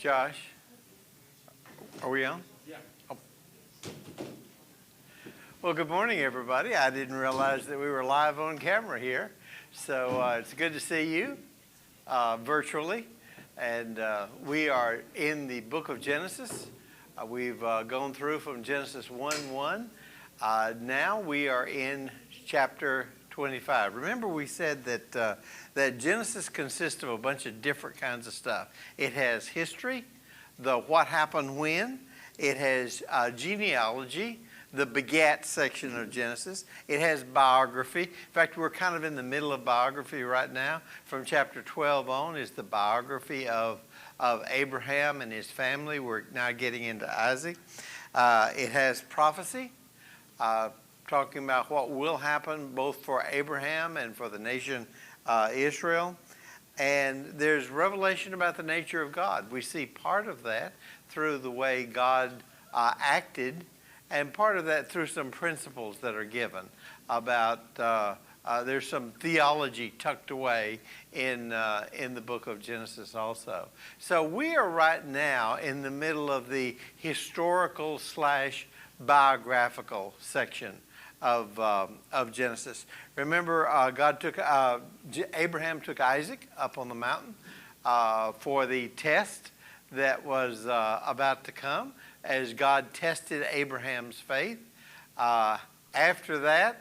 Josh, are we on? Yeah. Oh. Well, good morning, everybody. I didn't realize that we were live on camera here. So it's good to see you virtually. And we are in the book of Genesis. We've gone through from Genesis 1:1. Now we are in chapter 25. Remember we said that that Genesis consists of a bunch of different kinds of stuff. It has history, the what happened when. It has genealogy, the begat section of Genesis. It has biography. In fact, we're kind of in the middle of biography right now. From chapter 12 on is the biography of Abraham and his family. We're now getting into Isaac. It has prophecy, talking about what will happen both for Abraham and for the nation Israel. And there's revelation about the nature of God. We see part of that through the way God acted, and part of that through some principles that are given about, there's some theology tucked away in the book of Genesis also. So we are right now in the middle of the historical / biographical section of Genesis. Remember, Abraham took Isaac up on the mountain for the test that was about to come as God tested Abraham's faith. After that,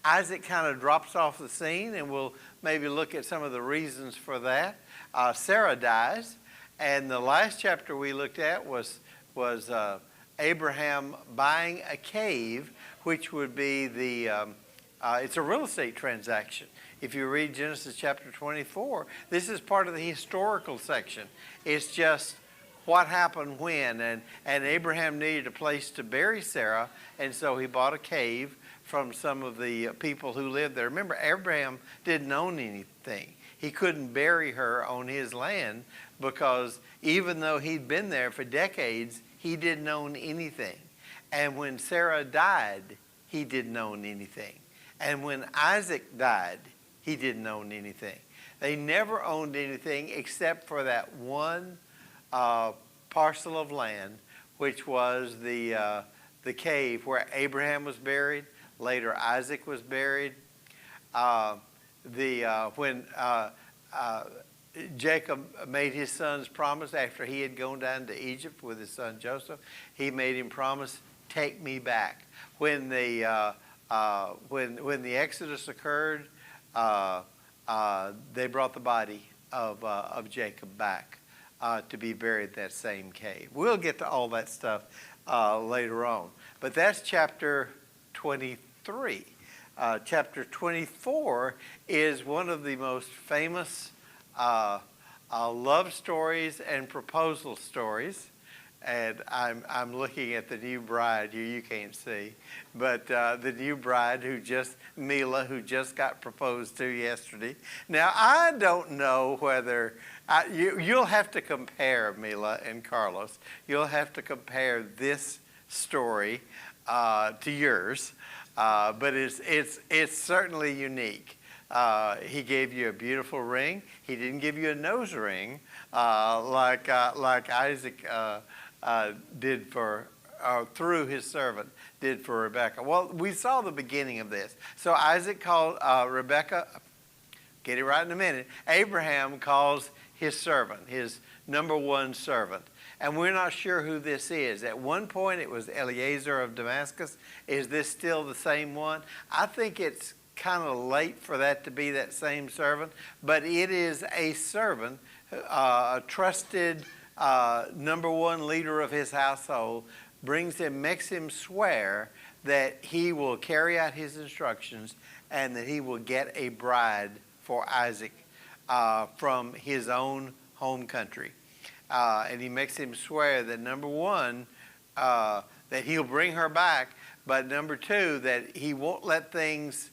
Isaac kind of drops off the scene, and we'll maybe look at some of the reasons for that. Sarah dies, and the last chapter we looked at was Abraham buying a cave, which would be it's a real estate transaction. If you read Genesis chapter 24, this is part of the historical section. It's just what happened when, and Abraham needed a place to bury Sarah, and so he bought a cave from some of the people who lived there. Remember, Abraham didn't own anything. He couldn't bury her on his land because even though he'd been there for decades, he didn't own anything. And when Sarah died, he didn't own anything. And when Isaac died, he didn't own anything. They never owned anything except for that one parcel of land, which was the cave where Abraham was buried. Later, Isaac was buried. When Jacob made his sons promise after he had gone down to Egypt with his son Joseph, he made him promise, "Take me back." When the Exodus occurred, they brought the body of Jacob back to be buried in that same cave. We'll get to all that stuff later on. But that's chapter 23. Chapter 24 is one of the most famous love stories and proposal stories. And I'm looking at the new bride here. You can't see, but the new bride Mila, who just got proposed to yesterday. Now I don't know whether you'll have to compare Mila and Carlos. You'll have to compare this story to yours, but it's certainly unique. He gave you a beautiful ring. He didn't give you a nose ring like Isaac did through his servant did for Rebekah. Well, we saw the beginning of this. So Isaac called Rebekah, get it right in a minute. Abraham calls his servant, his number one servant. And we're not sure who this is. At one point it was Eliezer of Damascus. Is this still the same one? I think it's kind of late for that to be that same servant, but it is a servant, a trusted number one leader of his household, makes him swear that he will carry out his instructions and that he will get a bride for Isaac from his own home country. And he makes him swear that number one, that he'll bring her back, but number two, that he won't let things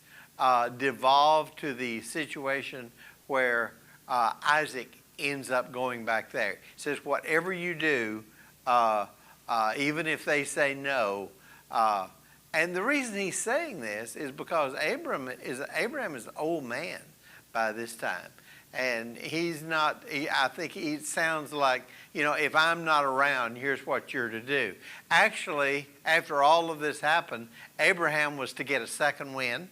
devolve to the situation where Isaac ends up going back there. He says, whatever you do, even if they say no. And the reason he's saying this is because Abraham is an old man by this time. And he's not, I think it sounds like, if I'm not around, here's what you're to do. Actually, after all of this happened, Abraham was to get a second wind,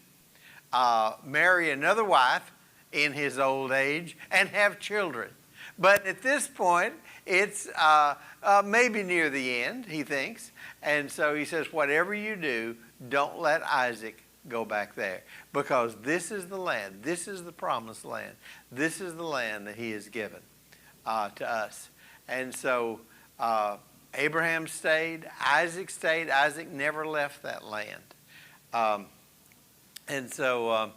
marry another wife in his old age, and have children. But at this point, it's maybe near the end, he thinks. And so he says, whatever you do, don't let Isaac go back there, because this is the land. This is the promised land. This is the land that he has given to us. And so Abraham stayed. Isaac stayed. Isaac never left that land. And so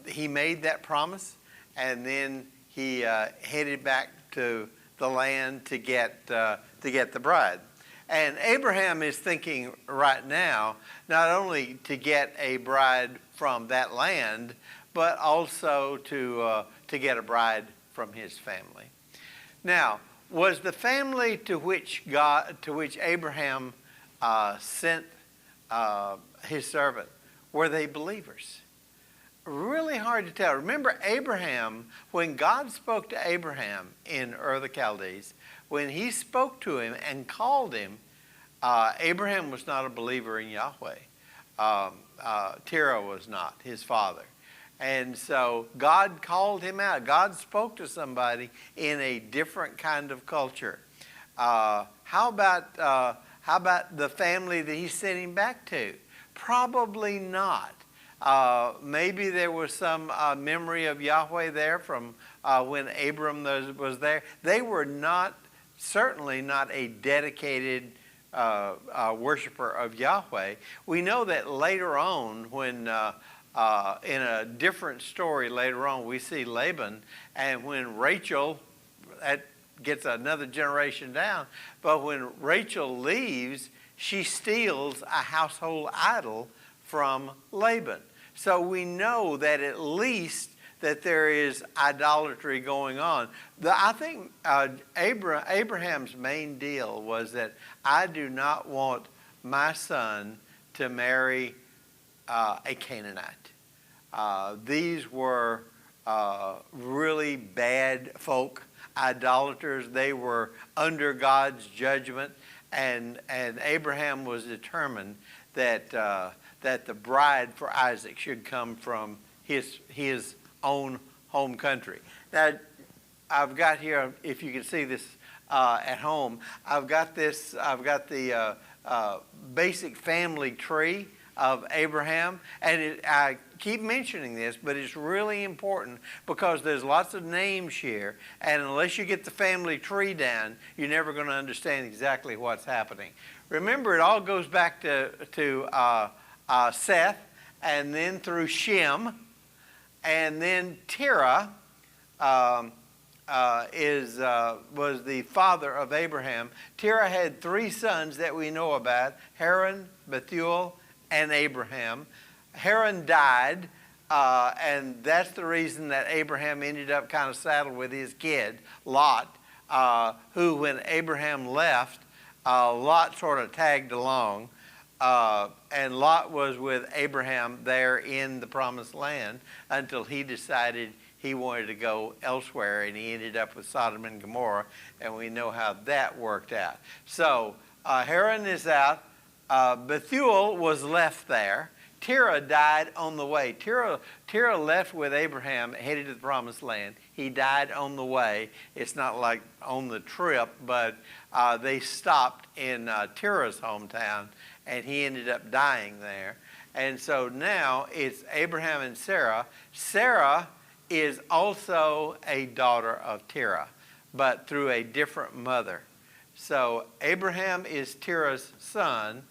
he made that promise, and then he headed back to the land to get the bride. And Abraham is thinking right now not only to get a bride from that land, but also to get a bride from his family. Now, was the family to which Abraham sent his servant, were they believers? Really hard to tell. Remember Abraham, when God spoke to Abraham in Ur of the Chaldees, when he spoke to him and called him, Abraham was not a believer in Yahweh. Terah was not, his father. And so God called him out. God spoke to somebody in a different kind of culture. How about the family that he sent him back to? Probably not. Maybe there was some memory of Yahweh there from when Abram was there. They were certainly not a dedicated worshiper of Yahweh. We know that later on, when in a different story later on, we see Laban, and when Rachel, that gets another generation down, but when Rachel leaves, she steals a household idol from Laban. So we know that at least that there is idolatry going on. I think Abraham's main deal was that I do not want my son to marry a Canaanite. These were really bad folk, idolaters. They were under God's judgment, and Abraham was determined that the bride for Isaac should come from his own home country. Now, I've got here, if you can see this at home, I've got the basic family tree of Abraham, and I keep mentioning this, but it's really important because there's lots of names here, and unless you get the family tree down, you're never going to understand exactly what's happening. Remember, it all goes back to Seth, and then through Shem, and then Terah was the father of Abraham. Terah had three sons that we know about: Haran, Bethuel, and Abraham. Haran died, and that's the reason that Abraham ended up kind of saddled with his kid, Lot, who, when Abraham left, Lot sort of tagged along. And Lot was with Abraham there in the promised land until he decided he wanted to go elsewhere, and he ended up with Sodom and Gomorrah, and we know how that worked out. So Haran is out. Bethuel was left there. Terah died on the way. Terah left with Abraham, headed to the promised land. He died on the way. It's not like on the trip, but they stopped in Terah's hometown, and he ended up dying there. And so now it's Abraham and Sarah. Sarah is also a daughter of Terah, but through a different mother. So Abraham is Terah's son.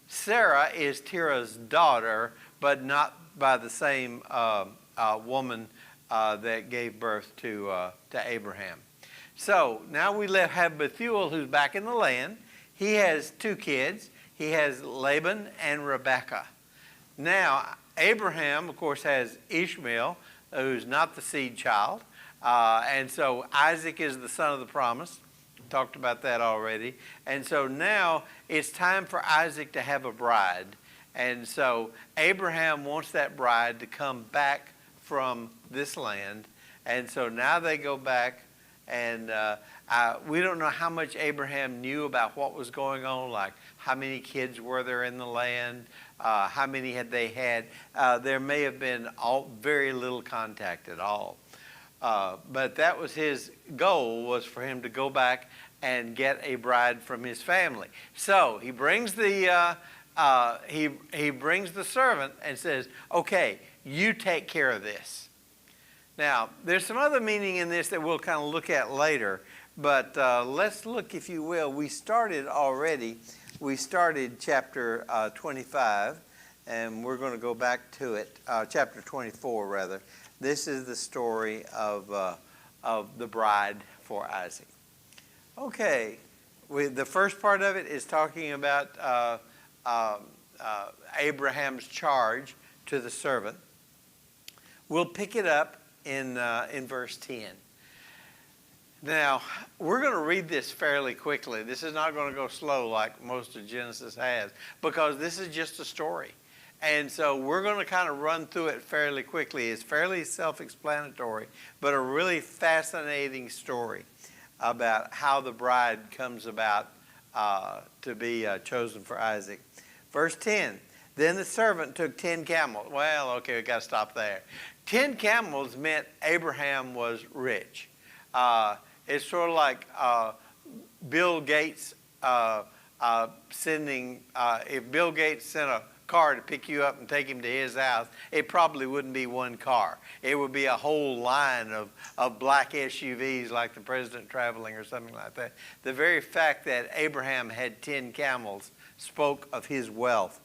Sarah is Terah's daughter, but not by the same woman that gave birth to Abraham. So now we have Bethuel, who's back in the land. He has two kids. He has Laban and Rebekah. Now, Abraham, of course, has Ishmael, who's not the seed child. And so Isaac is the son of the promise. Talked about that already. And so now it's time for Isaac to have a bride. And so Abraham wants that bride to come back from this land And so now they go back, and we don't know how much Abraham knew about what was going on, like how many kids were there in the land, how many had they had. There may have been very little contact at all. But that was his goal, was for him to go back and get a bride from his family. So he brings the he brings the servant and says, "Okay, you take care of this." Now, there's some other meaning in this that we'll kind of look at later, but let's look, if you will. We started already. We started chapter 25, and we're going to go back to it, chapter 24, rather. This is the story of the bride for Isaac. Okay, the first part of it is talking about Abraham's charge to the servant. We'll pick it up in verse 10. Now, we're going to read this fairly quickly. This is not going to go slow like most of Genesis has, because this is just a story. And so we're going to kind of run through it fairly quickly. It's fairly self-explanatory, but a really fascinating story about how the bride comes about to be chosen for Isaac. Verse 10, then the servant took 10 camels. Well, okay, we got to stop there. 10 camels meant Abraham was rich. It's sort of like Bill Gates sending, if Bill Gates sent a car to pick you up and take him to his house, it probably wouldn't be one car. It would be a whole line of black SUVs like the president traveling or something like that. The very fact that Abraham had 10 camels spoke of his wealth.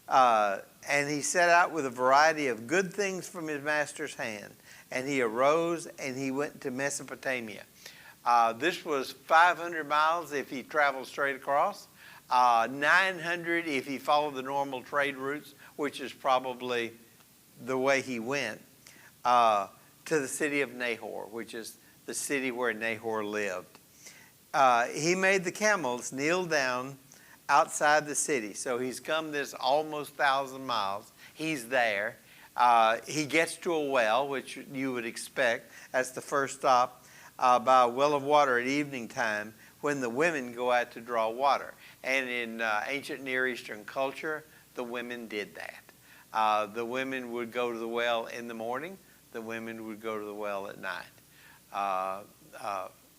And he set out with a variety of good things from his master's hand. And he arose and he went to Mesopotamia. This was 500 miles if he traveled straight across. 900 if he followed the normal trade routes, which is probably the way he went, to the city of Nahor, which is the city where Nahor lived. He made the camels kneel down outside the city. So he's come this almost 1,000 miles. He's there. He gets to a well, which you would expect. That's the first stop, by a well of water at evening time when the women go out to draw water. And in ancient Near Eastern culture, the women did that. The women would go to the well in the morning. The women would go to the well at night.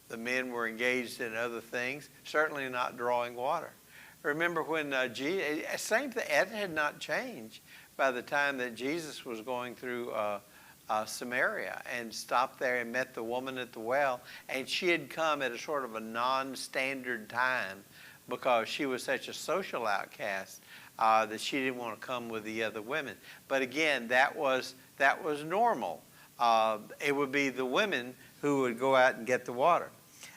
The men were engaged in other things, certainly not drawing water. Remember when same thing, it had not changed by the time that Jesus was going through Samaria and stopped there and met the woman at the well. And she had come at a sort of a non-standard time because she was such a social outcast that she didn't want to come with the other women. But again, that was normal. It would be the women who would go out and get the water.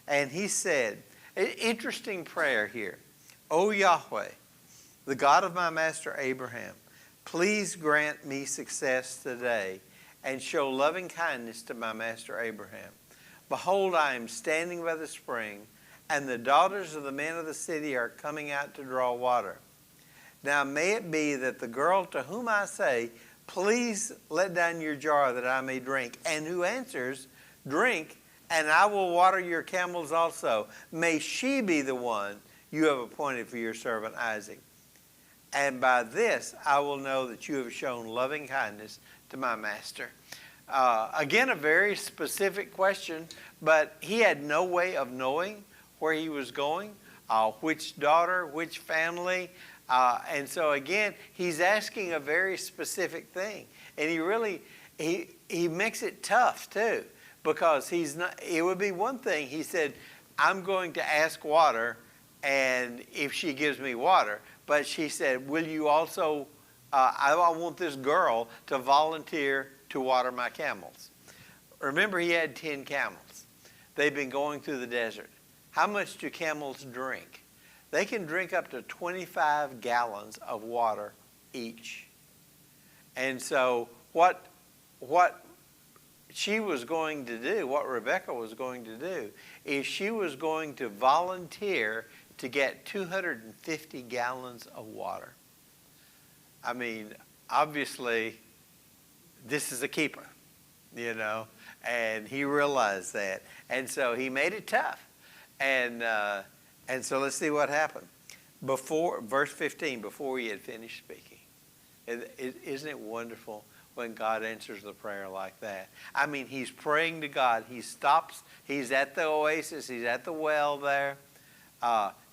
And he said, interesting prayer here. O Yahweh, the God of my master Abraham, please grant me success today and show loving kindness to my master Abraham. Behold, I am standing by the spring, and the daughters of the men of the city are coming out to draw water. Now may it be that the girl to whom I say, please let down your jar that I may drink, and who answers, drink, and I will water your camels also. May she be the one you have appointed for your servant Isaac. And by this I will know that you have shown loving kindness to my master. Again, a very specific question, but he had no way of knowing where he was going, which daughter, which family. And so again, he's asking a very specific thing. And he makes it tough too, because it would be one thing. He said, I'm going to ask water, and if she gives me water. But she said, will you also, I want this girl to volunteer to water my camels. Remember, he had 10 camels. They've been going through the desert. How much do camels drink? They can drink up to 25 gallons of water each. And so what she was going to do, what Rebecca was going to do, is she was going to volunteer to get 250 gallons of water. I mean, obviously, this is a keeper. you know, and he realized that. And so he made it tough. And so let's see what happened. Before, verse 15, before he had finished speaking. Isn't it wonderful when God answers the prayer like that? I mean, he's praying to God. He stops. He's at the oasis. He's at the well there.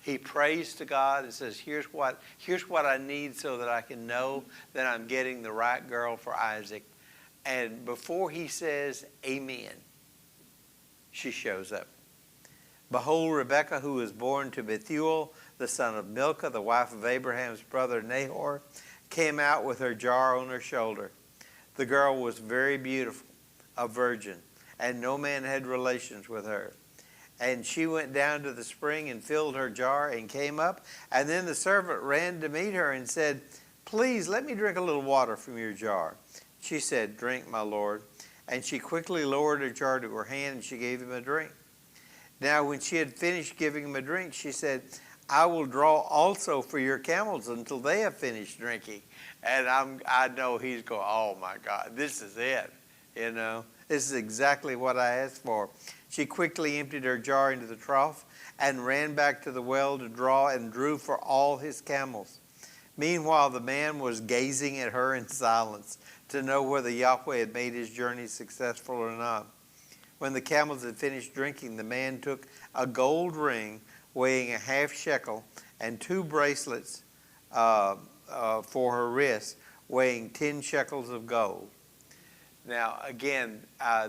He prays to God and says, here's what I need so that I can know that I'm getting the right girl for Isaac. And before he says amen, she shows up. Behold, Rebekah, who was born to Bethuel, the son of Milcah, the wife of Abraham's brother Nahor, came out with her jar on her shoulder. The girl was very beautiful, a virgin, and no man had relations with her. And she went down to the spring and filled her jar and came up. And then the servant ran to meet her and said, please let me drink a little water from your jar. She said, drink, my lord. And she quickly lowered her jar to her hand and she gave him a drink. Now when she had finished giving him a drink, she said, I will draw also for your camels until they have finished drinking. And I know he's going, oh my God, this is it. You know, this is exactly what I asked for. She quickly emptied her jar into the trough and ran back to the well to draw and drew for all his camels. Meanwhile, the man was gazing at her in silence to know whether Yahweh had made his journey successful or not. When the camels had finished drinking, the man took a gold ring weighing a half shekel and 2 bracelets for her wrists weighing 10 shekels of gold. Now, again,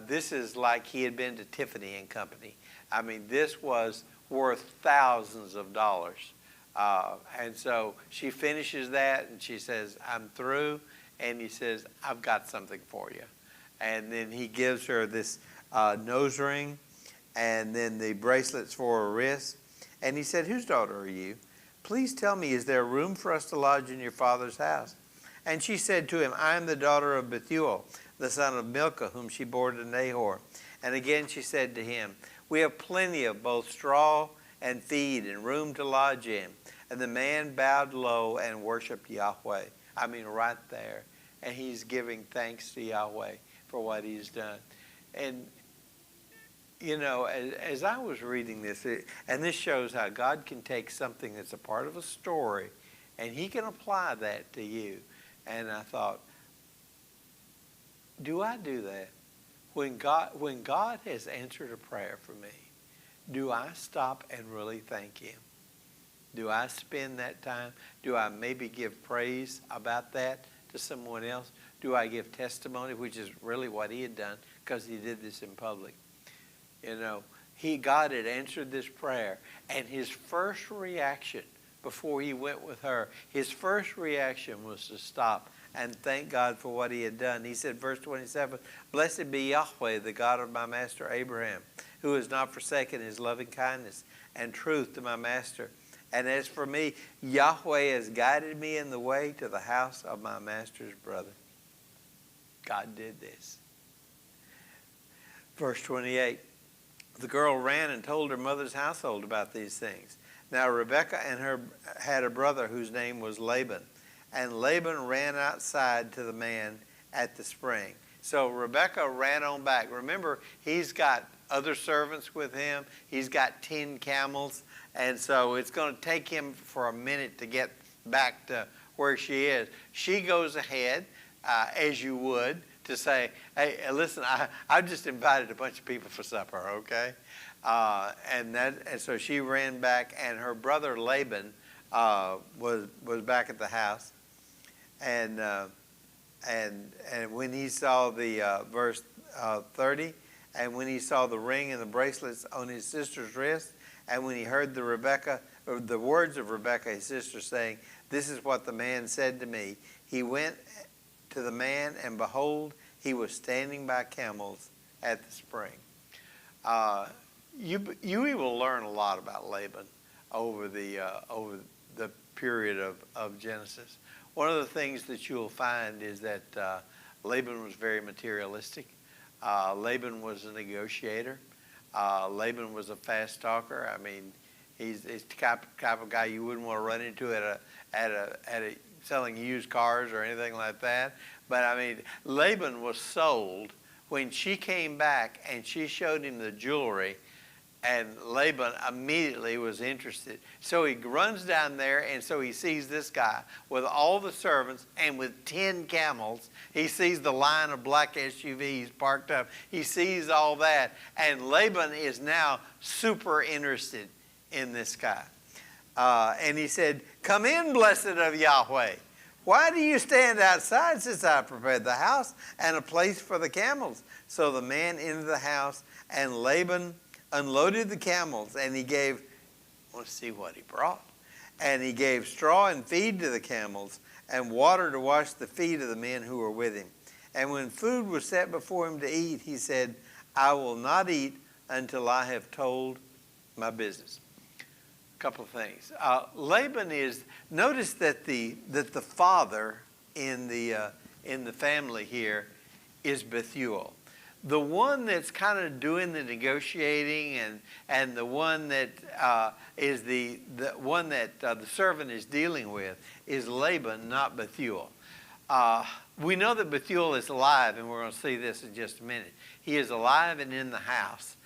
this is like he had been to Tiffany and Company. I mean, this was worth thousands of dollars. And so she finishes that and she says, I'm through. And he says, I've got something for you. And then he gives her this nose ring and then the bracelets for her wrists. And he said, whose daughter are you? Please tell me, is there room for us to lodge in your father's house? And she said to him, I am the daughter of Bethuel, the son of Milcah, whom she bore to Nahor. And again she said to him, we have plenty of both straw and feed and room to lodge in. And the man bowed low and worshiped Yahweh. I mean, right there. And he's giving thanks to Yahweh for what he's done. And, you know, as I was reading this, and this shows how God can take something that's a part of a story and he can apply that to you. And I thought, do I do that? When God has answered a prayer for me, do I stop and really thank him? Do I spend that time? Do I maybe give praise about that to someone else? Do I give testimony, which is really what he had done because he did this in public? You know, God had answered this prayer, and his first reaction before he went with her, his first reaction was to stop and thank God for what he had done. He said, verse 27, blessed be Yahweh, the God of my master Abraham, who has not forsaken his loving kindness and truth to my master. And as for me, Yahweh has guided me in the way to the house of my master's brother. God did this. Verse 28, the girl ran and told her mother's household about these things. Now Rebekah had a brother whose name was Laban. And Laban ran outside to the man at the spring. So Rebekah ran on back. Remember, he's got other servants with him. He's got 10 camels. And so it's going to take him for a minute to get back to where she is. She goes ahead, as you would, to say, hey, listen, I've just invited a bunch of people for supper, okay? And so she ran back, and her brother Laban was back at the house. And when he saw the verse 30, and when he saw the ring and the bracelets on his sister's wrist, and when he heard the words of Rebekah, his sister, saying, this is what the man said to me, he went to the man, and behold, he was standing by camels at the spring. You will learn a lot about Laban over the period of Genesis. One of the things that you'll find is that Laban was very materialistic. Laban was a negotiator. Laban was a fast talker. I mean, he's the type of guy you wouldn't want to run into at a selling used cars or anything like that. But I mean, Laban was sold when she came back and she showed him the jewelry, and Laban immediately was interested. So he runs down there, and so he sees this guy with all the servants and with 10 camels. He sees the line of black SUVs parked up. He sees all that, and Laban is now super interested in this guy. And he said, "Come in, blessed of Yahweh. Why do you stand outside since I prepared the house and a place for the camels?" So the man entered the house, and Laban unloaded the camels, and he gave, let's see what he brought. And he gave straw and feed to the camels, and water to wash the feet of the men who were with him. And when food was set before him to eat, he said, "I will not eat until I have told my business." A couple of things. Laban is, notice that the father in the family here is Bethuel. The one that's kind of doing the negotiating and the one that is the one that the servant is dealing with is Laban, not Bethuel. We know that Bethuel is alive, and we're going to see this in just a minute. He is alive and in the house.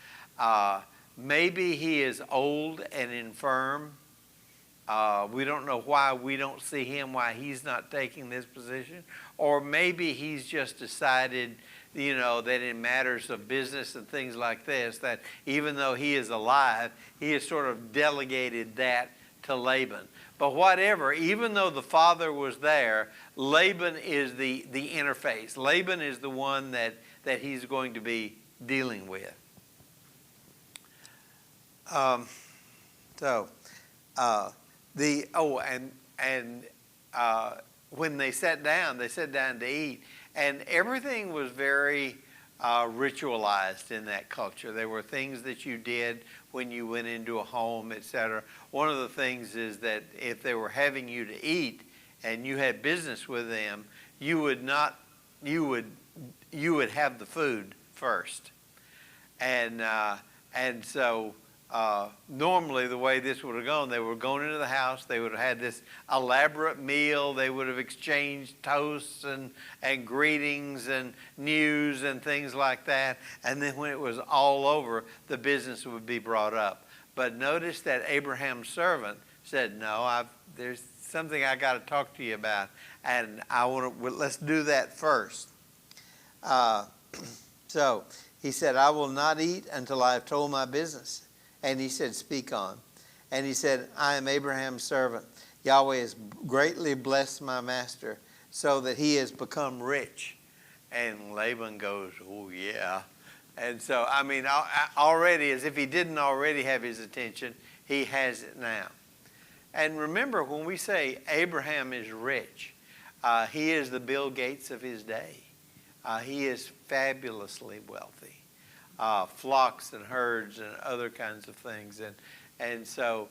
Maybe he is old and infirm. We don't know why we don't see him, why he's not taking this position. Or maybe he's just decided, that in matters of business and things like this, that even though he is alive, he has sort of delegated that to Laban. But whatever, even though the father was there, Laban is the interface. Laban is the one that he's going to be dealing with. When they sat down to eat, and everything was very ritualized in that culture. There were things that you did when you went into a home, etc. One of the things is that if they were having you to eat and you had business with them, you would have the food first, and so. Normally the way this would have gone, they were going into the house, they would have had this elaborate meal, they would have exchanged toasts and greetings and news and things like that, and then when it was all over, the business would be brought up. But notice that Abraham's servant said, "No, there's something I got to talk to you about, and let's do that first." So he said, "I will not eat until I have told my business." And he said, "Speak on." And he said, "I am Abraham's servant. Yahweh has greatly blessed my master so that he has become rich." And Laban goes, "Oh, yeah." And so, already, as if he didn't already have his attention, he has it now. And remember, when we say Abraham is rich, he is the Bill Gates of his day. He is fabulously wealthy. Flocks and herds and other kinds of things, and so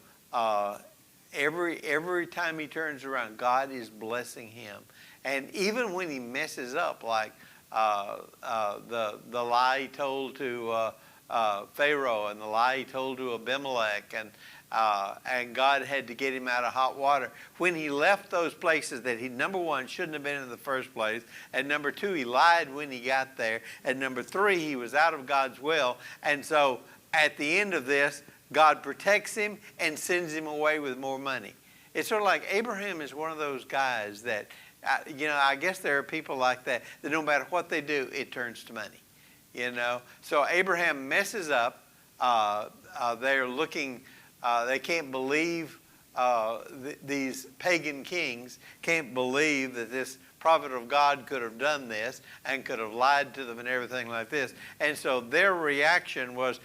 every time he turns around, God is blessing him. And even when he messes up, like the lie he told to Pharaoh and the lie he told to Abimelech, and God had to get him out of hot water. When he left those places that he, number one, shouldn't have been in the first place, and number two, he lied when he got there, and number three, he was out of God's will. And so at the end of this, God protects him and sends him away with more money. It's sort of like Abraham is one of those guys that, I guess there are people like that no matter what they do, it turns to money. So Abraham messes up. They're looking... they can't believe, these pagan kings can't believe that this prophet of God could have done this and could have lied to them and everything like this. And so their reaction was,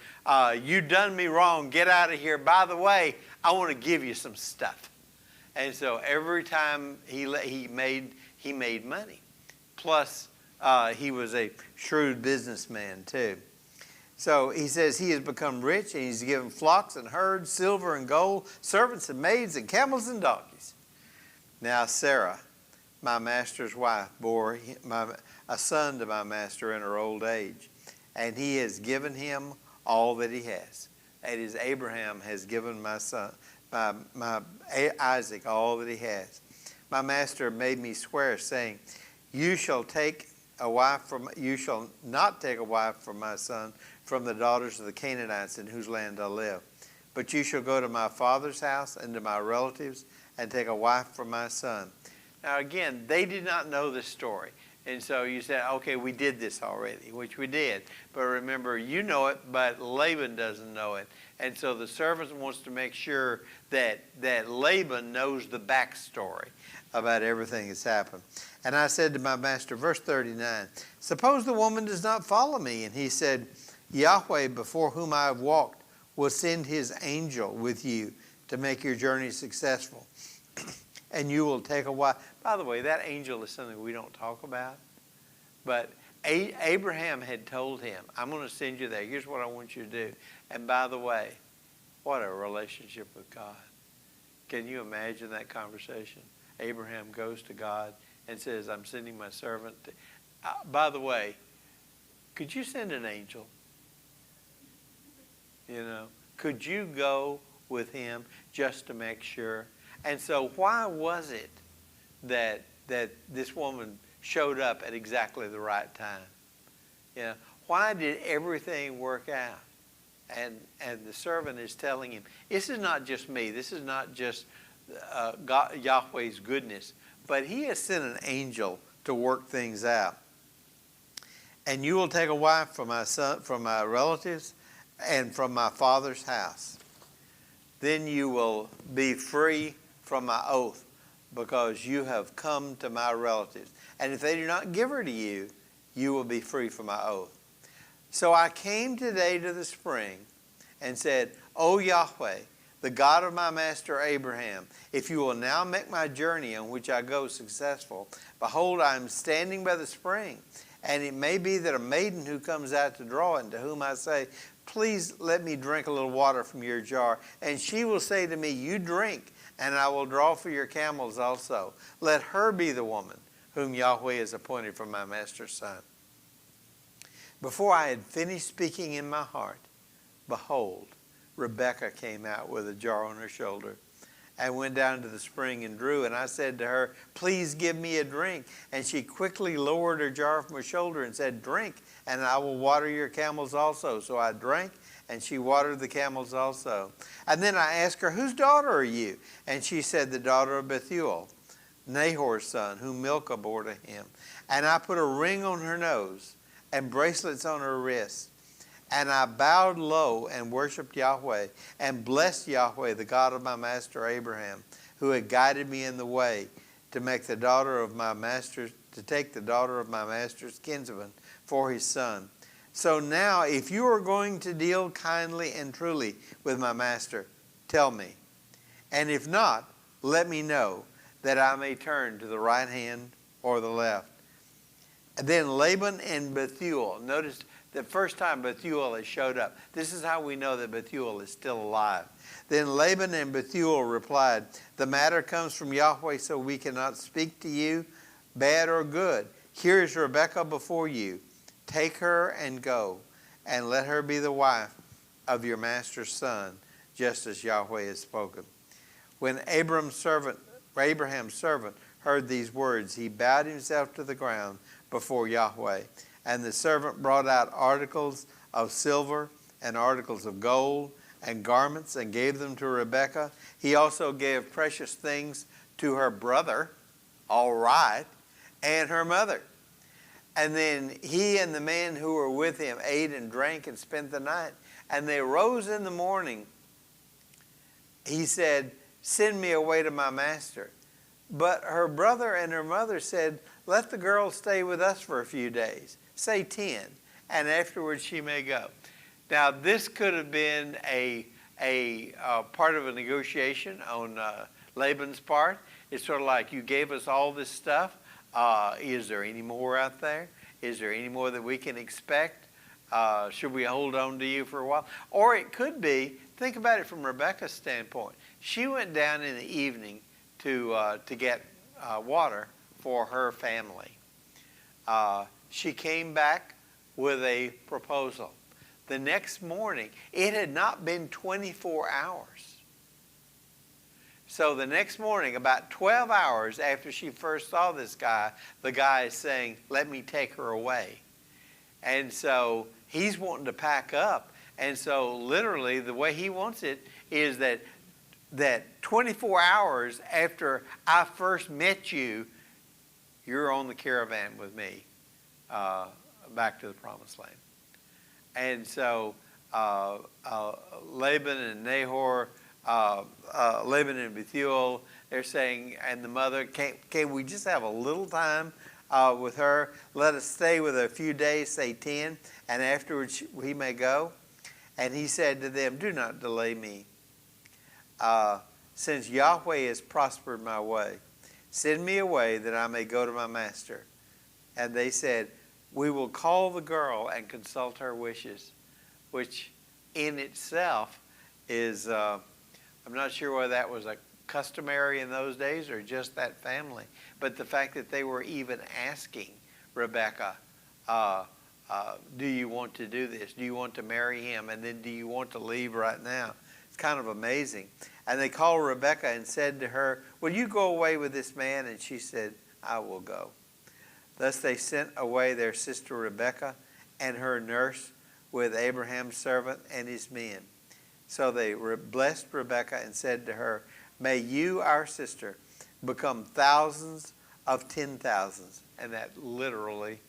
"You done me wrong, get out of here. By the way, I want to give you some stuff." And so every time he made money. Plus, he was a shrewd businessman too. So he says he has become rich, and he's given flocks and herds, silver and gold, servants and maids, and camels and donkeys. Now Sarah, my master's wife, bore a son to my master in her old age, and he has given him all that he has. That is, Abraham has given my son, my Isaac, all that he has. My master made me swear, saying, "You shall take you shall not take a wife for my son from the daughters of the Canaanites in whose land I live. But you shall go to my father's house and to my relatives and take a wife for my son. Now again, they did not know this story. And so you said, okay, we did this already, which we did. But remember, you know it, but Laban doesn't know it. And so the servant wants to make sure that Laban knows the backstory about everything that's happened. And I said to my master, verse 39, suppose the woman does not follow me. And he said, Yahweh, before whom I have walked, will send his angel with you to make your journey successful. And you will take a wife. By the way, that angel is something we don't talk about. But Abraham had told him, I'm going to send you there. Here's what I want you to do. And by the way, what a relationship with God. Can you imagine that conversation? Abraham goes to God and says, I'm sending my servant. By the way, could you send an angel? You know, could you go with him just to make sure? And so why was it that this woman showed up at exactly the right time? You know, why did everything work out? And the servant is telling him, this is not just me. This is not just God, Yahweh's goodness. But he has sent an angel to work things out. And you will take a wife from my son, from my relatives, and from my father's house. Then you will be free from my oath, because you have come to my relatives. And if they do not give her to you, you will be free from my oath. So I came today to the spring and said, O Yahweh, the God of my master Abraham, if you will now make my journey on which I go successful, behold, I am standing by the spring. And it may be that a maiden who comes out to draw it, and to whom I say, please let me drink a little water from your jar. And she will say to me, you drink, and I will draw for your camels also. Let her be the woman whom Yahweh has appointed for my master's son. Before I had finished speaking in my heart, behold, Rebekah came out with a jar on her shoulder and went down to the spring and drew. And I said to her, please give me a drink. And she quickly lowered her jar from her shoulder and said, drink, and I will water your camels also. So I drank, and she watered the camels also. And then I asked her, whose daughter are you? And she said, the daughter of Bethuel, Nahor's son, whom Milcah bore to him. And I put a ring on her nose and bracelets on her wrists. And I bowed low and worshipped Yahweh and blessed Yahweh, the God of my master Abraham, who had guided me in the way to make the daughter of my master's, to take the daughter of my master's kinsman for his son. So now, if you are going to deal kindly and truly with my master, tell me. And if not, let me know, that I may turn to the right hand or the left. And then Laban and Bethuel. Notice the first time Bethuel has showed up. This is how we know that Bethuel is still alive. Then Laban and Bethuel replied, the matter comes from Yahweh, so we cannot speak to you, bad or good. Here is Rebekah before you. Take her and go, and let her be the wife of your master's son, just as Yahweh has spoken. When Abraham's servant heard these words, he bowed himself to the ground before Yahweh. And the servant brought out articles of silver and articles of gold and garments and gave them to Rebekah. He also gave precious things to her brother, all right, and her mother. And then he and the men who were with him ate and drank and spent the night. And they rose in the morning. He said, send me away to my master. But her brother and her mother said, let the girl stay with us for a few days. Say 10, and afterwards she may go. Now, this could have been a part of a negotiation on Laban's part. It's sort of like, you gave us all this stuff. Is there any more out there? Is there any more that we can expect? Should we hold on to you for a while? Or it could be, think about it from Rebekah's standpoint. She went down in the evening to get water for her family. She came back with a proposal. The next morning, it had not been 24 hours. So the next morning, about 12 hours after she first saw this guy, the guy is saying, let me take her away. And so he's wanting to pack up. And so literally the way he wants it is that 24 hours after I first met you, you're on the caravan with me back to the promised land. And so Laban and Nahor, Laban and Bethuel, they're saying, and the mother, can we just have a little time with her? Let us stay with her a few days, say 10, and afterwards we may go. And he said to them, do not delay me, since Yahweh has prospered my way. Send me away that I may go to my master. And they said, we will call the girl and consult her wishes, which in itself is, I'm not sure whether that was a customary in those days or just that family. But the fact that they were even asking Rebekah, do you want to do this? Do you want to marry him? And then do you want to leave right now? It's kind of amazing. And they called Rebekah and said to her, will you go away with this man? And she said, I will go. Thus they sent away their sister Rebekah and her nurse with Abraham's servant and his men. So they blessed Rebekah and said to her, may you, our sister, become thousands of 10,000s. And that literally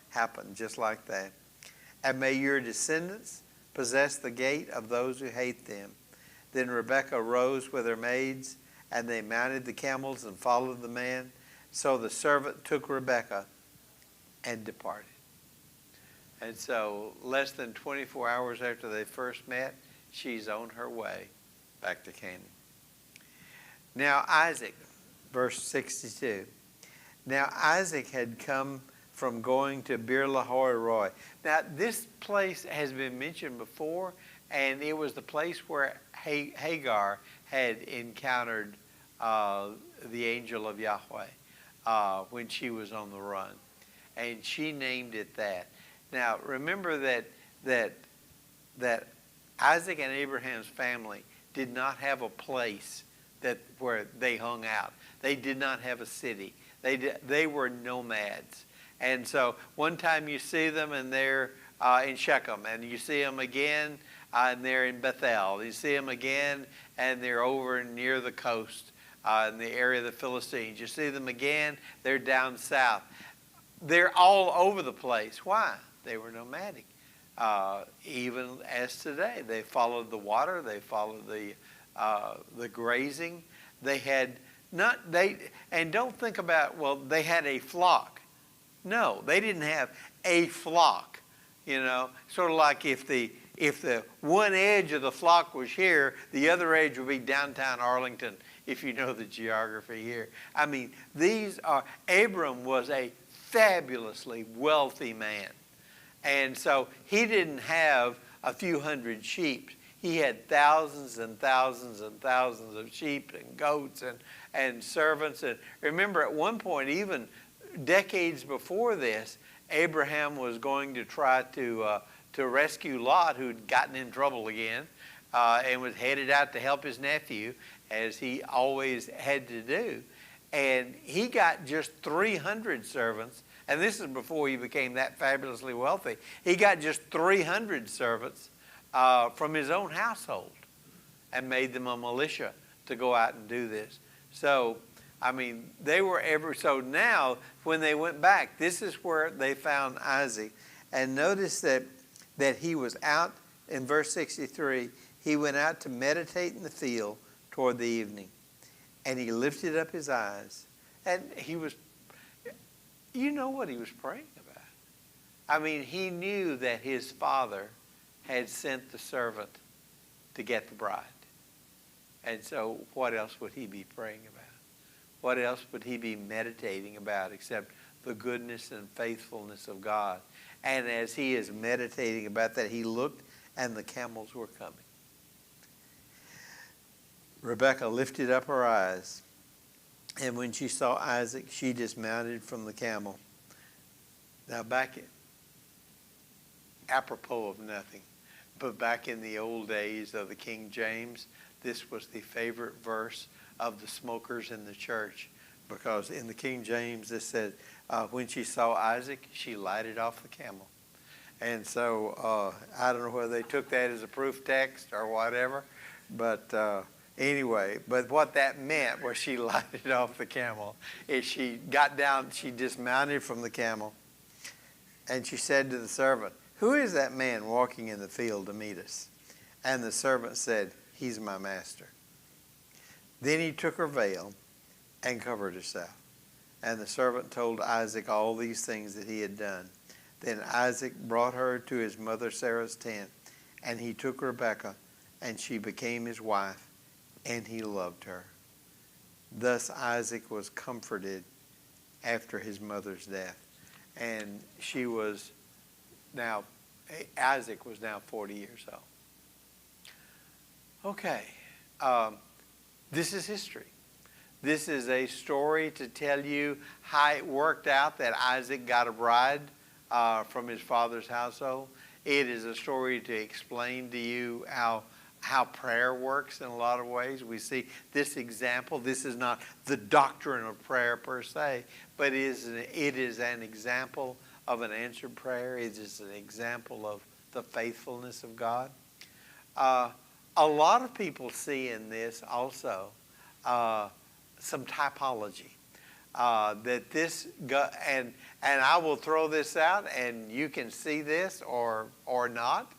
happened just like that. And may your descendants possess the gate of those who hate them. Then Rebekah rose with her maids, and they mounted the camels and followed the man. So the servant took Rebekah and departed. And so less than 24 hours after they first met, she's on her way back to Canaan. Now Isaac, verse 62. Now Isaac had come from going to Beer-lahai-roi. Now this place has been mentioned before, and it was the place where Hagar had encountered the angel of Yahweh when she was on the run. And she named it that. Now remember that Isaac and Abraham's family did not have a place where they hung out. They did not have a city. They were nomads. And so one time you see them and they're in Shechem, and you see them again and they're in Bethel. You see them again and they're over near the coast in the area of the Philistines. You see them again, they're down south. They're all over the place. Why? They were nomadic. Even as today, they followed the water. They followed the grazing. They had and don't think about, well, they had a flock. No, they didn't have a flock. Sort of like if the one edge of the flock was here, the other edge would be downtown Arlington, if you know the geography here. I mean, Abram was a fabulously wealthy man. And so he didn't have a few hundred sheep. He had thousands and thousands and thousands of sheep and goats and servants. And remember, at one point, even decades before this, Abraham was going to try to rescue Lot, who'd gotten in trouble again, and was headed out to help his nephew, as he always had to do. And he got just 300 servants. And this is before he became that fabulously wealthy. He got just 300 servants from his own household and made them a militia to go out and do this. So, I mean, so now when they went back, this is where they found Isaac. And notice that he was out in verse 63. He went out to meditate in the field toward the evening. And he lifted up his eyes. And you know what he was praying about. I mean, he knew that his father had sent the servant to get the bride. And so what else would he be praying about? What else would he be meditating about except the goodness and faithfulness of God? And as he is meditating about that, he looked and the camels were coming. Rebekah lifted up her eyes, and when she saw Isaac, she dismounted from the camel. Now apropos of nothing, but back in the old days of the King James, this was the favorite verse of the smokers in the church, because in the King James it said, when she saw Isaac, she lighted off the camel. And so I don't know whether they took that as a proof text or whatever, but anyway, but what that meant was she lighted off the camel. Is she got down, she dismounted from the camel, and she said to the servant, "Who is that man walking in the field to meet us?" And the servant said, "He's my master." Then he took her veil and covered herself. And the servant told Isaac all these things that he had done. Then Isaac brought her to his mother Sarah's tent, and he took Rebekah, and she became his wife, and he loved her. Thus Isaac was comforted after his mother's death. And Isaac was now 40 years old. Okay, this is history. This is a story to tell you how it worked out that Isaac got a bride from his father's household. It is a story to explain to you how prayer works in a lot of ways. We see this example. This is not the doctrine of prayer per se, but it is an example of an answered prayer. It is an example of the faithfulness of God. A lot of people see in this also some typology. And I will throw this out, and you can see this or not.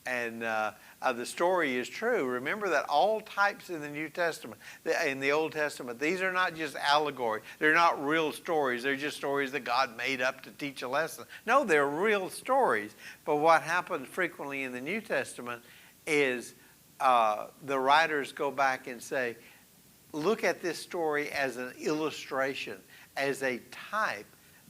And the story is true. Remember that all types in the New Testament, in the Old Testament, these are not just allegory. They're not real stories. They're just stories that God made up to teach a lesson. No, they're real stories. But what happens frequently in the New Testament is the writers go back and say, look at this story as an illustration, as a type,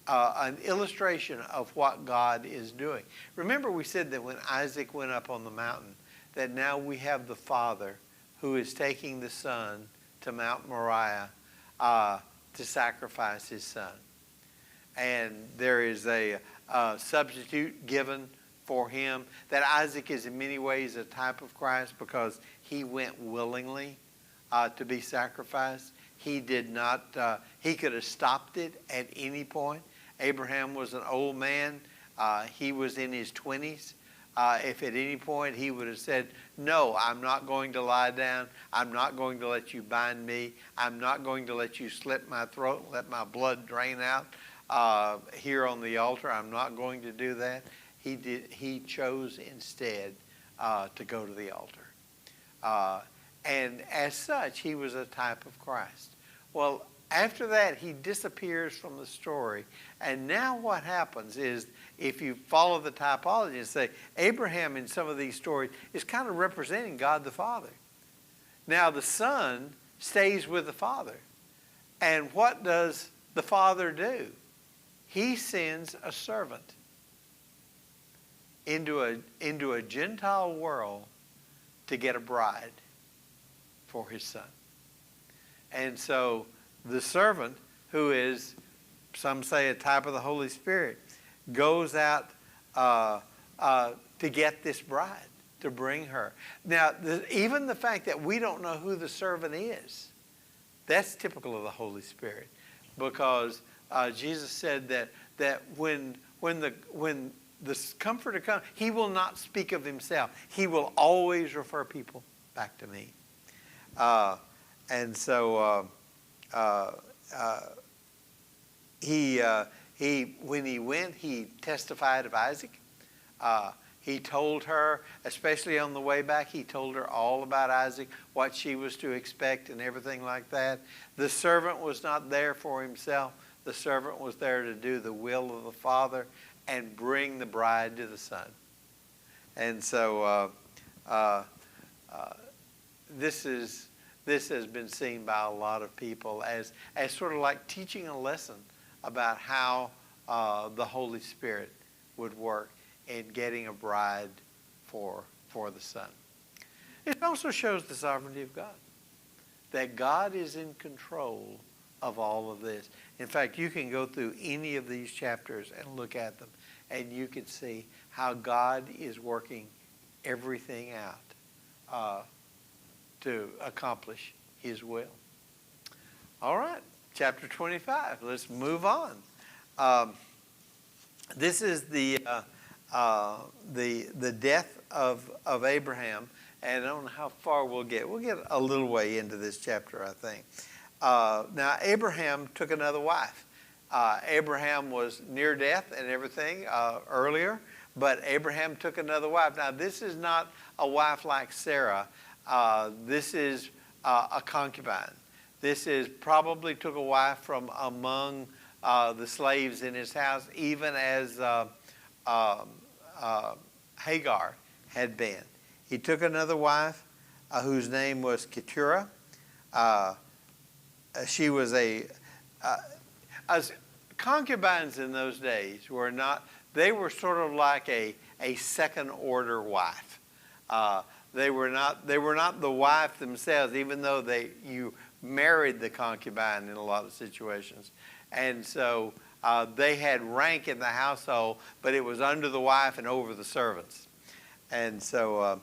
an illustration of what God is doing. Remember, we said that when Isaac went up on the mountain, that now we have the father who is taking the son to Mount Moriah to sacrifice his son. And there is a substitute given for him, that Isaac is in many ways a type of Christ because he went willingly to be sacrificed. He did not, he could have stopped it at any point. Abraham was an old man. He was in his 20s. If at any point he would have said, "No, I'm not going to lie down. I'm not going to let you bind me. I'm not going to let you slit my throat, let my blood drain out here on the altar. I'm not going to do that." He chose instead to go to the altar. And as such, he was a type of Christ. Well, after that, he disappears from the story. And now what happens is, if you follow the typology and say, Abraham in some of these stories is kind of representing God the Father. Now the Son stays with the Father. And what does the Father do? He sends a servant into a Gentile world to get a bride for his son. And so the servant, who is, some say, a type of the Holy Spirit, goes out to get this bride, to bring her. Now, even the fact that we don't know who the servant is, that's typical of the Holy Spirit, because Jesus said that when the Comforter comes, he will not speak of himself. He will always refer people back to me. And so when he went, he testified of Isaac. He told her, especially on the way back, he told her all about Isaac, what she was to expect and everything like that. The servant was not there for himself. The servant was there to do the will of the Father and bring the bride to the Son. And so this has been seen by a lot of people as sort of like teaching a lesson about how the Holy Spirit would work in getting a bride for the Son. It also shows the sovereignty of God, that God is in control of all of this. In fact, you can go through any of these chapters and look at them, and you can see how God is working everything out to accomplish his will. All right, chapter 25. Let's move on. This is the death of Abraham, and I don't know how far we'll get. We'll get a little way into this chapter, I think. Now, Abraham took another wife. Abraham was near death and everything earlier, but Abraham took another wife. Now, this is not a wife like Sarah. This is a concubine. This is probably took a wife from among the slaves in his house, even as Hagar had been. He took another wife whose name was Keturah. She was as concubines in those days were not, they were sort of like a second order wife. They were not the wife themselves, even though you married the concubine in a lot of situations. And so they had rank in the household, but it was under the wife and over the servants. And so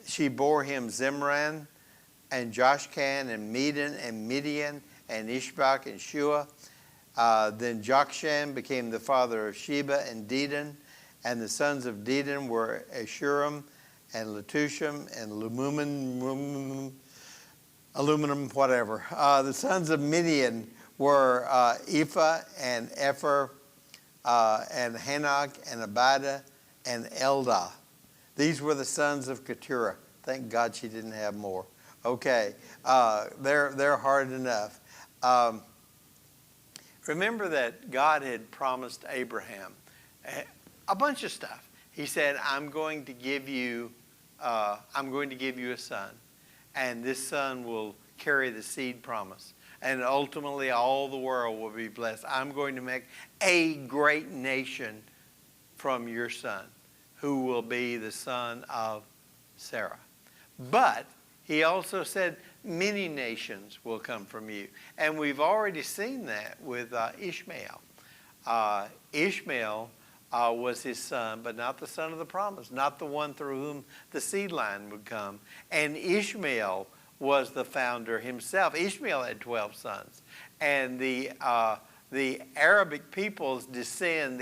she bore him Zimran and Joshkan and Medan and Midian and Ishbak and Shua. Then Jokshan became the father of Sheba and Dedan. And the sons of Dedan were Ashurim and Letushim and aluminum, whatever. The sons of Midian were Ephah and Epher and Hanok and Abida and Eldah. These were the sons of Keturah. Thank God she didn't have more. Okay, they're hard enough. Remember that God had promised Abraham a bunch of stuff. He said, I'm going to give you a son, and this son will carry the seed promise. And ultimately, all the world will be blessed. I'm going to make a great nation from your son, who will be the son of Sarah. But he also said, many nations will come from you. And we've already seen that with Ishmael. Ishmael was his son, but not the son of the promise, not the one through whom the seed line would come. And Ishmael was the founder himself. Ishmael had 12 sons. And the Arabic peoples descend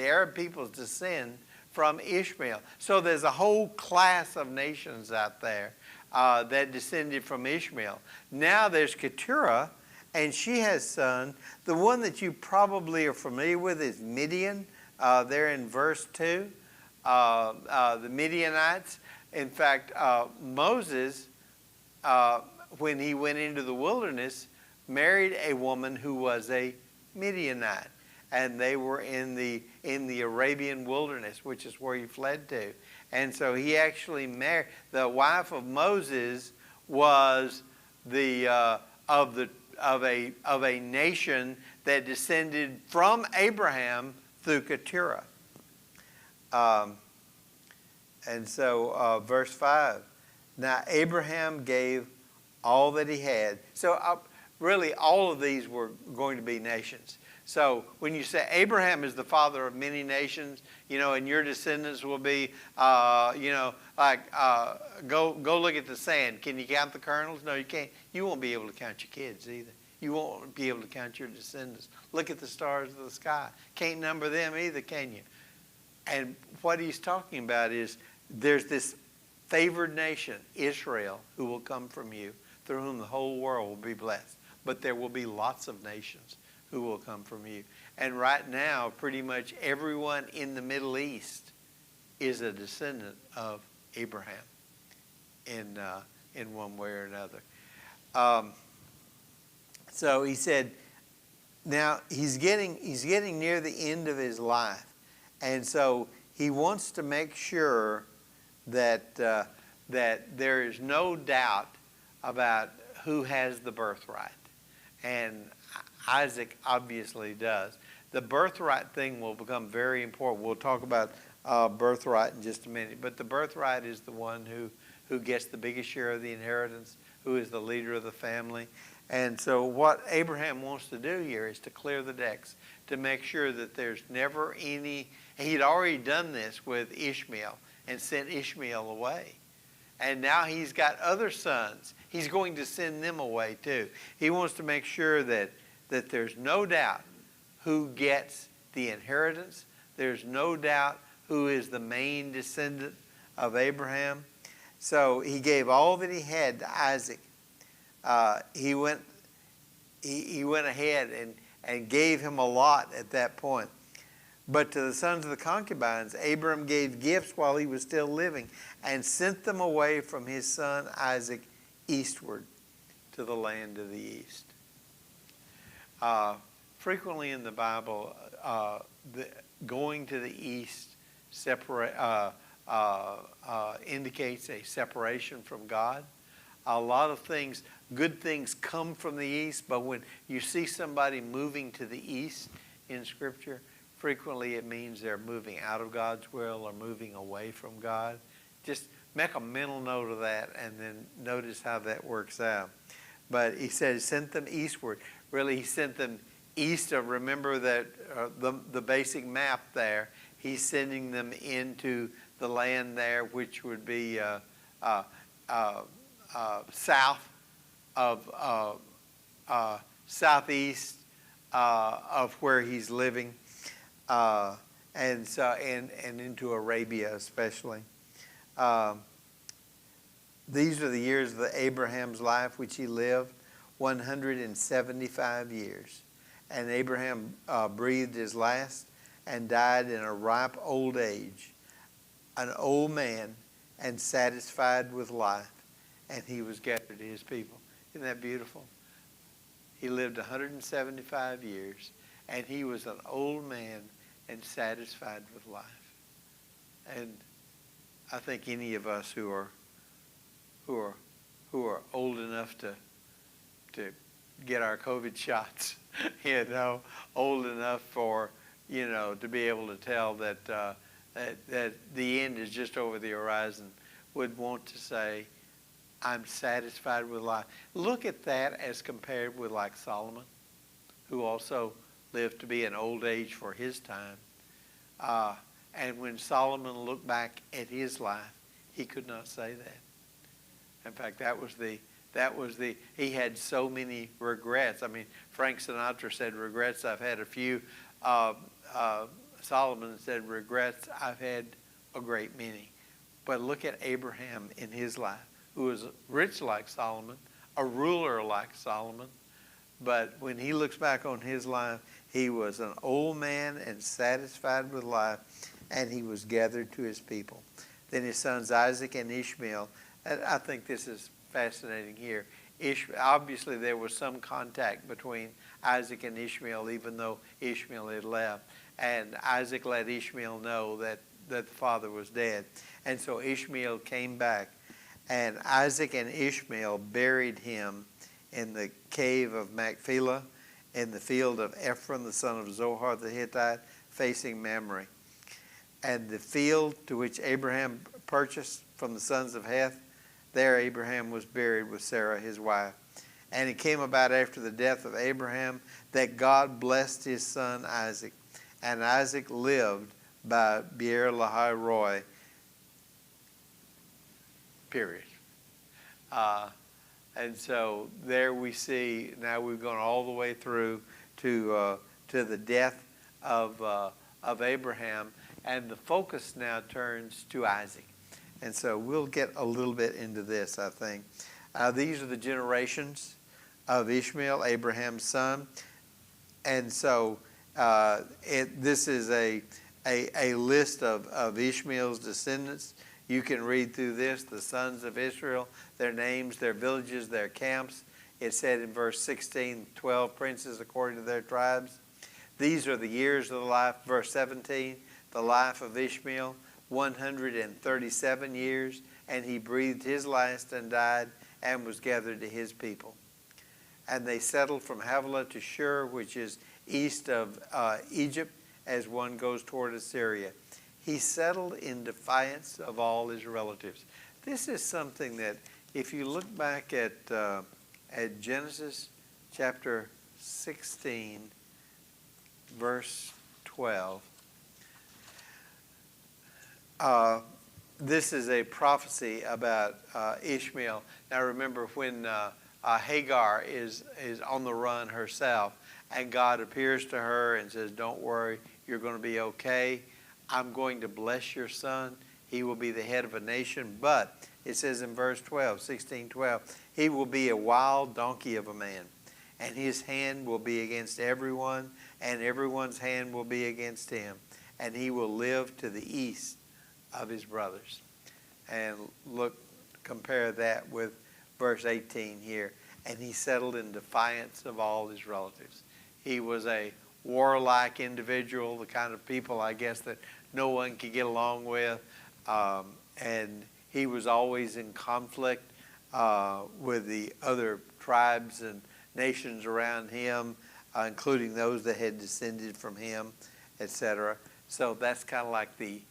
from Ishmael. So there's a whole class of nations out there that descended from Ishmael. Now there's Keturah, and she has son. The one that you probably are familiar with is Midian. There in verse 2, the Midianites. In fact, Moses, when he went into the wilderness, married a woman who was a Midianite. And they were in the Arabian wilderness, which is where he fled to. And so he actually married, the wife of Moses was of a nation that descended from Abraham through Keturah. And so verse 5, now Abraham gave all that he had. So really all of these were going to be nations. So when you say Abraham is the father of many nations, and your descendants will be, go look at the sand. Can you count the kernels? No, you can't. You won't be able to count your kids either. You won't be able to count your descendants. Look at the stars of the sky. Can't number them either, can you? And what he's talking about is there's this favored nation, Israel, who will come from you, through whom the whole world will be blessed. But there will be lots of nations who will come from you. And right now, pretty much everyone in the Middle East is a descendant of Abraham in one way or another. So he said, now he's getting near the end of his life. And so he wants to make sure that there is no doubt about who has the birthright. And Isaac obviously does. The birthright thing will become very important. We'll talk about birthright in just a minute. But the birthright is the one who gets the biggest share of the inheritance, who is the leader of the family. And so what Abraham wants to do here is to clear the decks, to make sure that there's never any. He'd already done this with Ishmael and sent Ishmael away. And now he's got other sons. He's going to send them away too. He wants to make sure that there's no doubt who gets the inheritance. There's no doubt who is the main descendant of Abraham. So he gave all that he had to Isaac. He went ahead and gave him a lot at that point. But to the sons of the concubines, Abram gave gifts while he was still living and sent them away from his son Isaac eastward to the land of the east. Frequently in the Bible, going to the east indicates a separation from God. A lot of things, good things come from the east, but when you see somebody moving to the east in Scripture, frequently it means they're moving out of God's will or moving away from God. Just make a mental note of that and then notice how that works out. But he said he sent them eastward. Really, he sent them east of, remember that the basic map there, he's sending them into the land there, which would be south of southeast of where he's living, and into Arabia especially. These are the years of Abraham's life which he lived, 175 years. And Abraham breathed his last and died in a ripe old age, an old man and satisfied with life, and he was gathered to his people. Isn't that beautiful? He lived 175 years, and he was an old man and satisfied with life. And I think any of us who are old enough to get our COVID shots, old enough for, to be able to tell that the end is just over the horizon, would want to say, I'm satisfied with life. Look at that as compared with like Solomon, who also lived to be an old age for his time. And when Solomon looked back at his life, he could not say that. In fact, he had so many regrets. I mean, Frank Sinatra said, regrets, I've had a few. Solomon said, regrets, I've had a great many. But look at Abraham in his life, who was rich like Solomon, a ruler like Solomon. But when he looks back on his life, he was an old man and satisfied with life, and he was gathered to his people. Then his sons Isaac and Ishmael. And I think this is fascinating here. Obviously, there was some contact between Isaac and Ishmael, even though Ishmael had left. And Isaac let Ishmael know that the father was dead. And so Ishmael came back. And Isaac and Ishmael buried him in the cave of Machpelah, in the field of Ephron, the son of Zohar the Hittite, facing Mamre. And the field to which Abraham purchased from the sons of Heth, there Abraham was buried with Sarah his wife. And it came about after the death of Abraham that God blessed his son Isaac. And Isaac lived by Beer Lahai Roi, period. And so there we see, now we've gone all the way through to the death of Abraham, and the focus now turns to Isaac. And so we'll get a little bit into this, I think. These are the generations of Ishmael, Abraham's son. And so this is a list of Ishmael's descendants. You can read through this, the sons of Israel, their names, their villages, their camps. It said in verse 16, 12 princes according to their tribes. These are the years of the life. Verse 17, the life of Ishmael, 137 years, and he breathed his last and died and was gathered to his people. And they settled from Havilah to Shur, which is east of Egypt, as one goes toward Assyria. He settled in defiance of all his relatives. This is something that, if you look back at Genesis chapter 16, verse 12, this is a prophecy about Ishmael. Now remember when Hagar is on the run herself, and God appears to her and says, don't worry, you're going to be okay. I'm going to bless your son. He will be the head of a nation. But it says in verse 12, 16:12, he will be a wild donkey of a man, and his hand will be against everyone, and everyone's hand will be against him, and he will live to the east of his brothers. And look, compare that with verse 18 here. And he settled in defiance of all his relatives. He was a warlike individual, the kind of people, I guess, that no one could get along with. And he was always in conflict with the other tribes and nations around him, including those that had descended from him, etc. So that's kind of like the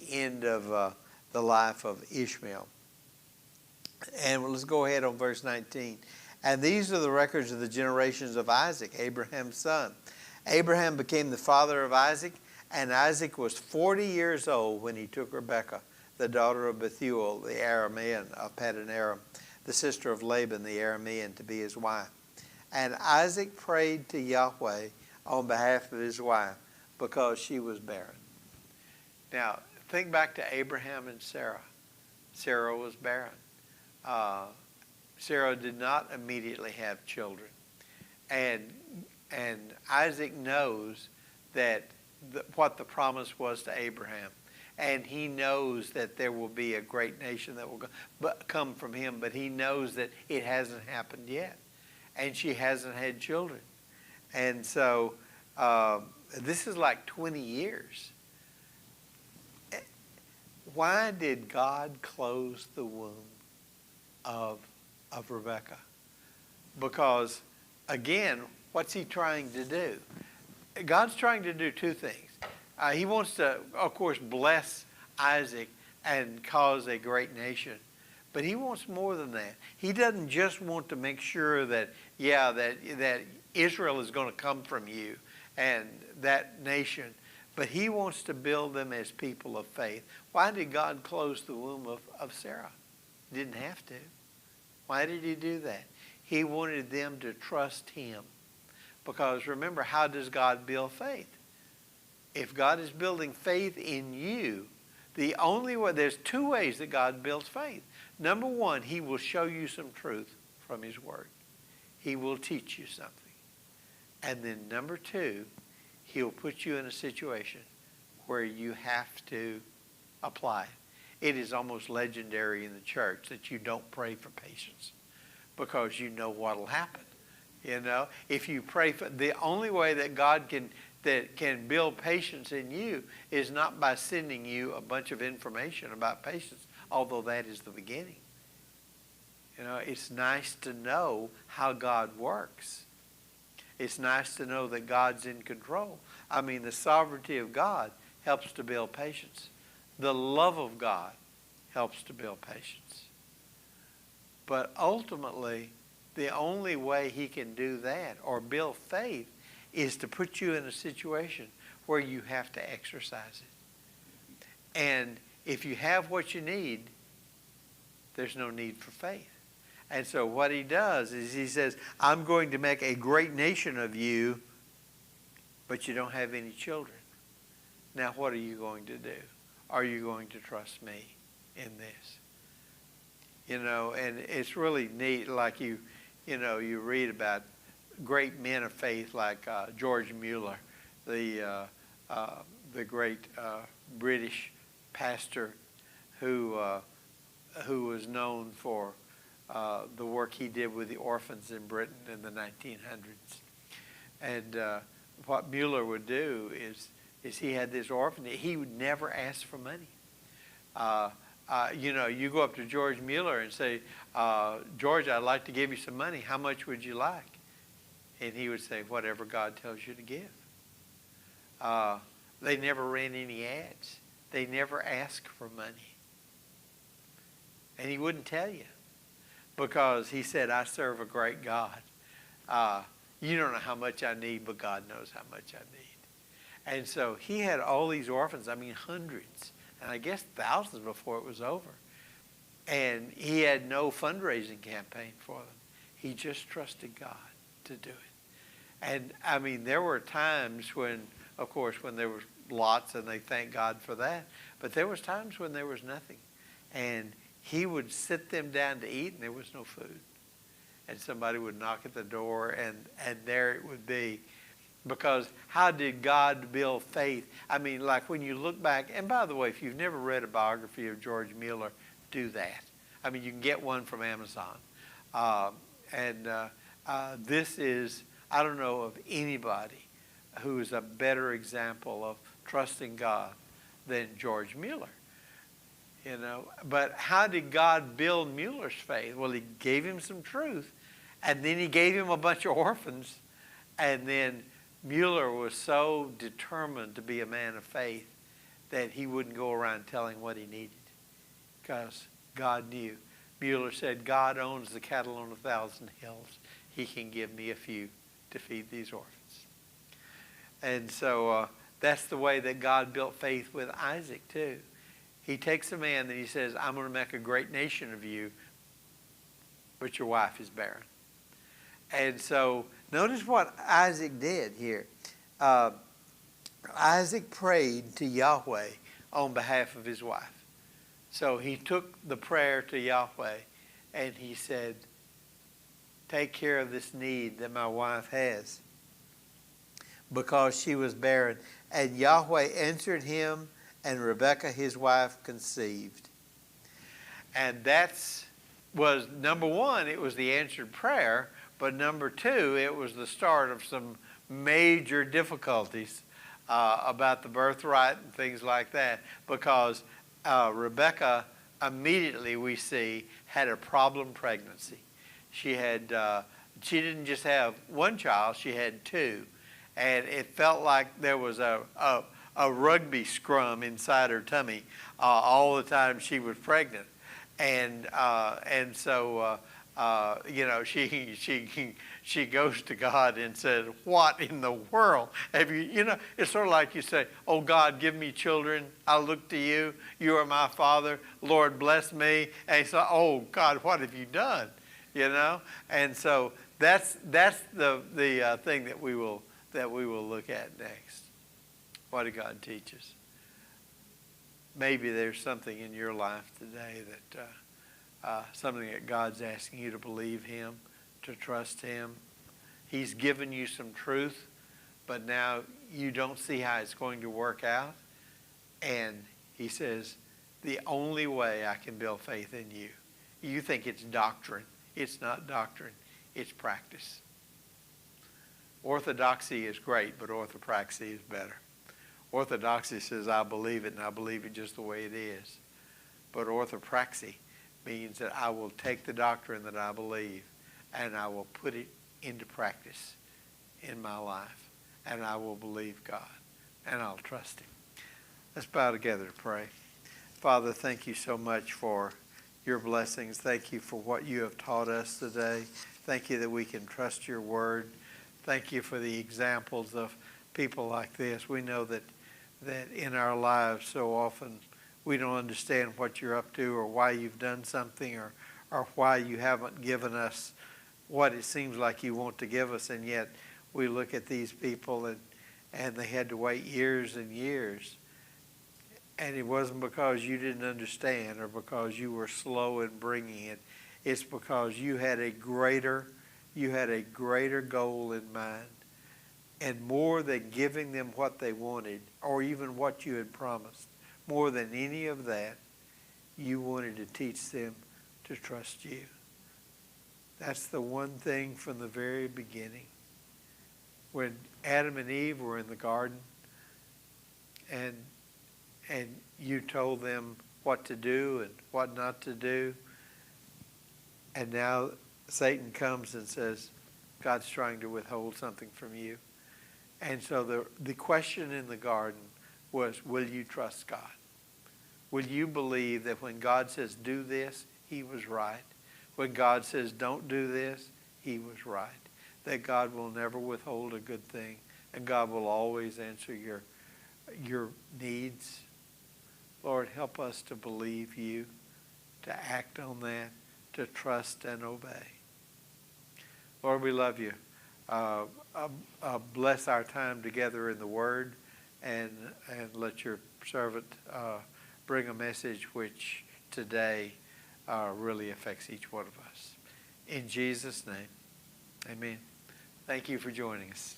end of the life of Ishmael. And let's go ahead on verse 19. And these are the records of the generations of Isaac, Abraham's son. Abraham became the father of Isaac, and Isaac was 40 years old when he took Rebekah, the daughter of Bethuel, the Aramean of Paddan Aram, the sister of Laban, the Aramean, to be his wife. And Isaac prayed to Yahweh on behalf of his wife because she was barren. Now, think back to Abraham and Sarah. Sarah was barren. Sarah did not immediately have children. And Isaac knows that what the promise was to Abraham. And he knows that there will be a great nation that will come from him, but he knows that it hasn't happened yet. And she hasn't had children. And so this is like 20 years. Why did God close the womb of Rebekah? Because, again, what's he trying to do? God's trying to do two things. He wants to, of course, bless Isaac and cause a great nation. But he wants more than that. He doesn't just want to make sure that, that Israel is going to come from you and that nation. But he wants to build them as people of faith. Why did God close the womb of Sarah? He didn't have to. Why did he do that? He wanted them to trust him. Because remember, how does God build faith? If God is building faith in you, the only way, there's two ways that God builds faith. Number one, he will show you some truth from his word. He will teach you something. And then number two, he'll put you in a situation where you have to apply it. It is almost legendary in the church that you don't pray for patience because you know what will happen. You know, if you pray for, the only way that God can build patience in you is not by sending you a bunch of information about patience, although that is the beginning. You know, it's nice to know how God works. It's nice to know that God's in control. I mean, the sovereignty of God helps to build patience. The love of God helps to build patience. But ultimately, the only way he can do that or build faith is to put you in a situation where you have to exercise it. And if you have what you need, there's no need for faith. And so what he does is he says, I'm going to make a great nation of you, but you don't have any children. Now what are you going to do? Are you going to trust me in this? You know, and it's really neat, like you read about great men of faith like George Mueller, the great British pastor who was known for the work he did with the orphans in Britain in the 1900s. And what Mueller would do is he had this orphanage. He would never ask for money. You go up to George Mueller and say, George, I'd like to give you some money. How much would you like? And he would say, whatever God tells you to give. They never ran any ads. They never asked for money. And he wouldn't tell you because he said, I serve a great God. You don't know how much I need, but God knows how much I need. And so he had all these orphans, I mean hundreds, and I guess thousands before it was over. And he had no fundraising campaign for them. He just trusted God to do it. And I mean, there were times when, of course, when there was lots, and they thank God for that, but there was times when there was nothing. And he would sit them down to eat, and there was no food. And somebody would knock at the door, and there it would be. Because how did God build faith? I mean, like when you look back, and by the way, if you've never read a biography of George Mueller, do that. I mean, you can get one from Amazon. This is, I don't know of anybody who is a better example of trusting God than George Mueller. You know, but how did God build Mueller's faith? Well, he gave him some truth, and then he gave him a bunch of orphans, and then Mueller was so determined to be a man of faith that he wouldn't go around telling what he needed, because God knew. Mueller said, God owns the cattle on 1,000 hills. He can give me a few to feed these orphans. And so that's the way that God built faith with Isaac too. He takes a man and he says, I'm going to make a great nation of you, but your wife is barren. And so notice what Isaac did here. Isaac prayed to Yahweh on behalf of his wife. So he took the prayer to Yahweh and he said, take care of this need that my wife has, because she was barren. And Yahweh answered him, and Rebekah, his wife, conceived. And was number one, it was the answered prayer. But number two, it was the start of some major difficulties about the birthright and things like that. Because Rebekah, immediately we see, had a problem pregnancy. She didn't just have one child, she had two. And it felt like there was a rugby scrum inside her tummy all the time she was pregnant. And so you know, she goes to God and says, what in the world have you, you know, it's sort of like you say, oh God, give me children. I look to you. You are my father. Lord, bless me. And so, oh God, what have you done? You know? And so that's the thing that we will look at next. What did God teach us? Maybe there's something in your life today that something that God's asking you to believe him, to trust him. He's given you some truth, but now you don't see how it's going to work out. And he says, the only way I can build faith in you. You think it's doctrine. It's not doctrine. It's practice. Orthodoxy is great, but orthopraxy is better. Orthodoxy says, I believe it, and I believe it just the way it is. But orthopraxy means that I will take the doctrine that I believe and I will put it into practice in my life. And I will believe God. And I'll trust him. Let's bow together to pray. Father, thank you so much for your blessings. Thank you for what you have taught us today. Thank you that we can trust your word. Thank you for the examples of people like this. We know that in our lives so often we don't understand what you're up to or why you've done something or why you haven't given us what it seems like you want to give us. And yet we look at these people and they had to wait years and years. And it wasn't because you didn't understand or because you were slow in bringing it. It's because you had a greater goal in mind. And more than giving them what they wanted or even what you had promised, more than any of that, you wanted to teach them to trust you. That's the one thing from the very beginning. When Adam and Eve were in the garden and you told them what to do and what not to do, and now Satan comes and says, God's trying to withhold something from you. And so the question in the garden was, will you trust God? Will you believe that when God says do this, he was right? When God says don't do this, he was right. That God will never withhold a good thing, and God will always answer your needs. Lord, help us to believe you, to act on that, to trust and obey. Lord, we love you. Bless our time together in the Word, and let your servant bring a message which today really affects each one of us. In Jesus' name, amen. Thank you for joining us.